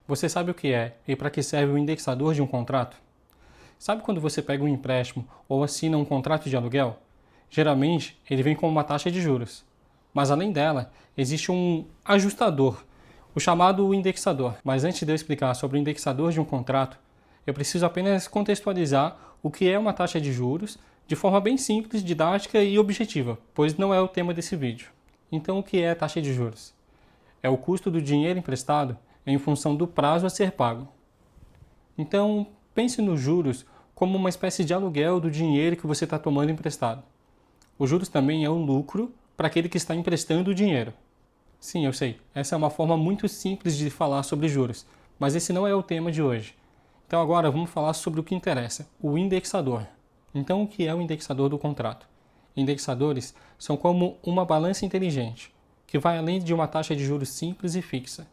Você sabe o que é e para que serve o indexador de um contrato? Sabe quando você pega um empréstimo ou assina um contrato de aluguel? Geralmente, ele vem com uma taxa de juros. Mas além dela, existe um ajustador, o chamado indexador. Mas antes de eu explicar sobre o indexador de um contrato, eu preciso apenas contextualizar o que é uma taxa de juros de forma bem simples, didática e objetiva, pois não é o tema desse vídeo. Então, o que é a taxa de juros? É o custo do dinheiro emprestado em função do prazo a ser pago. Então, pense nos juros como uma espécie de aluguel do dinheiro que você está tomando emprestado. Os juros também é um lucro para aquele que está emprestando o dinheiro. Sim, eu sei, essa é uma forma muito simples de falar sobre juros, mas esse não é o tema de hoje. Então agora vamos falar sobre o que interessa, o indexador. Então o que é o indexador do contrato? Indexadores são como uma balança inteligente, que vai além de uma taxa de juros simples e fixa.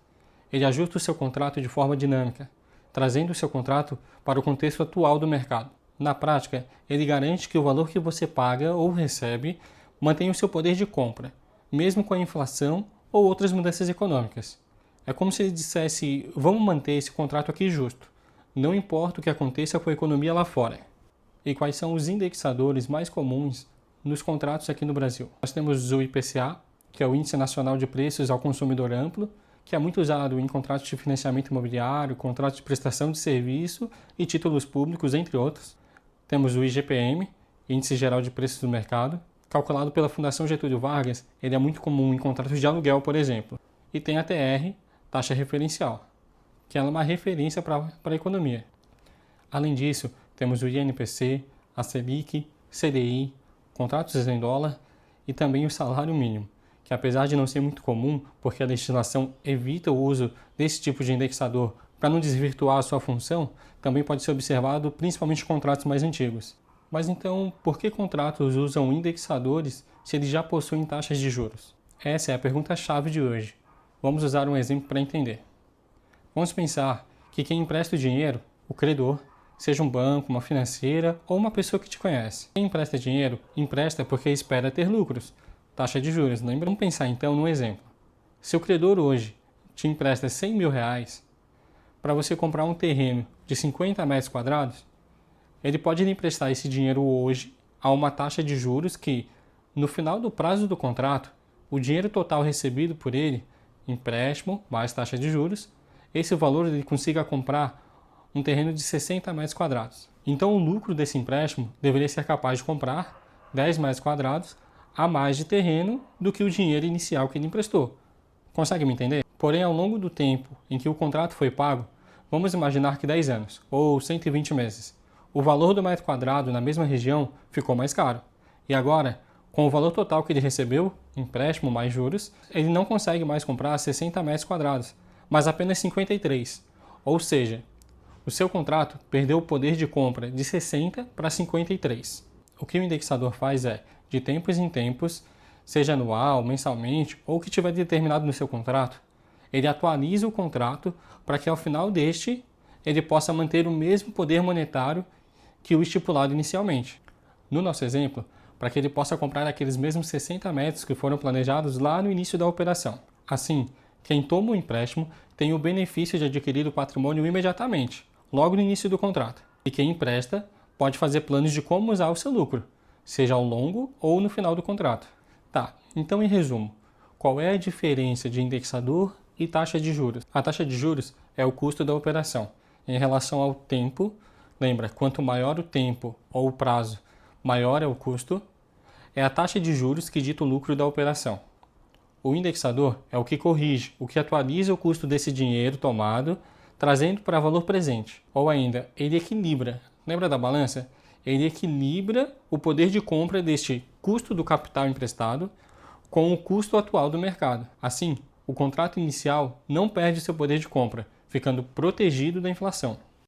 Ele ajusta o seu contrato de forma dinâmica, trazendo o seu contrato para o contexto atual do mercado. Na prática, ele garante que o valor que você paga ou recebe mantém o seu poder de compra, mesmo com a inflação ou outras mudanças econômicas. É como se ele dissesse, vamos manter esse contrato aqui justo, não importa o que aconteça com a economia lá fora. E quais são os indexadores mais comuns nos contratos aqui no Brasil? Nós temos o IPCA, que é o Índice Nacional de Preços ao Consumidor Amplo, que é muito usado em contratos de financiamento imobiliário, contratos de prestação de serviço e títulos públicos, entre outros. Temos o IGPM, Índice Geral de Preços do Mercado, calculado pela Fundação Getúlio Vargas. Ele é muito comum em contratos de aluguel, por exemplo. E tem a TR, taxa referencial, que é uma referência para a economia. Além disso, temos o INPC, a Selic, CDI, contratos em dólar e também o salário mínimo, que apesar de não ser muito comum, porque a legislação evita o uso desse tipo de indexador para não desvirtuar a sua função, também pode ser observado principalmente em contratos mais antigos. Mas então, por que contratos usam indexadores se eles já possuem taxas de juros? Essa é a pergunta-chave de hoje. Vamos usar um exemplo para entender. Vamos pensar que quem empresta o dinheiro, o credor, seja um banco, uma financeira ou uma pessoa que te conhece. Quem empresta dinheiro, empresta porque espera ter lucros. Taxa de juros, lembra? Vamos pensar então num exemplo. Se o credor hoje te empresta 100 mil reais para você comprar um terreno de 50 metros quadrados, ele pode lhe emprestar esse dinheiro hoje a uma taxa de juros que, no final do prazo do contrato, o dinheiro total recebido por ele, empréstimo mais taxa de juros, esse valor ele consiga comprar um terreno de 60 metros quadrados. Então o lucro desse empréstimo deveria ser capaz de comprar 10 metros quadrados a mais de terreno do que o dinheiro inicial que ele emprestou. Consegue me entender? Porém, ao longo do tempo em que o contrato foi pago, vamos imaginar que 10 anos, ou 120 meses, o valor do metro quadrado na mesma região ficou mais caro. E agora, com o valor total que ele recebeu, empréstimo mais juros, ele não consegue mais comprar 60 metros quadrados, mas apenas 53. Ou seja, o seu contrato perdeu o poder de compra de 60 para 53. O que o indexador faz é, de tempos em tempos, seja anual, mensalmente ou o que tiver determinado no seu contrato, ele atualiza o contrato para que ao final deste ele possa manter o mesmo poder monetário que o estipulado inicialmente. No nosso exemplo, para que ele possa comprar aqueles mesmos 60 metros que foram planejados lá no início da operação. Assim, quem toma o empréstimo tem o benefício de adquirir o patrimônio imediatamente, logo no início do contrato. E quem empresta pode fazer planos de como usar o seu lucro, seja ao longo ou no final do contrato. Tá, então em resumo, qual é a diferença de indexador e taxa de juros? A taxa de juros é o custo da operação em relação ao tempo. Lembra, quanto maior o tempo ou o prazo, maior é o custo. É a taxa de juros que dita o lucro da operação. O indexador é o que corrige, o que atualiza o custo desse dinheiro tomado, trazendo para valor presente. Ou ainda, ele equilibra. Lembra da balança? Ele equilibra o poder de compra deste custo do capital emprestado com o custo atual do mercado. Assim, o contrato inicial não perde seu poder de compra, ficando protegido da inflação.